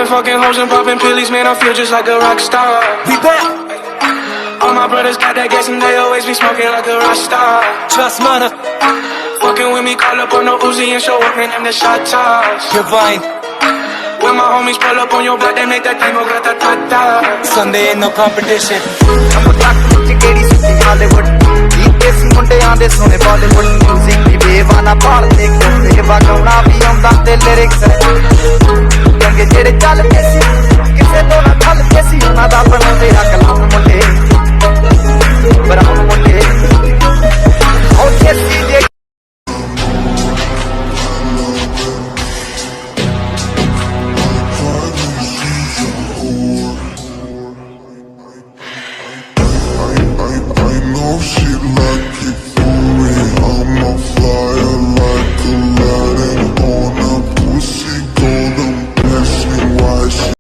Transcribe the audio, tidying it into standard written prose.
been fucking hoes and popping pillies, man, I feel just like a rock star. We back. All my brothers got that gas and they always be smoking like a rock star. Trust mana. Fucking with me, call up on the Uzi and show up, man, them the shot toss. Divine. When my homies pull up on your block, they make that thing go grata-ta-ta. Sunday ain't no competition. I'm a black chickady city Hollywood. देसी मुंडियां दे सोने Bollywood music दी बेवाना पाल दे के वगाउणा भी आउंदा ते lyrics चंगे जेड़े चलदे सी किसे तो ना चलदे सी उन्हां दा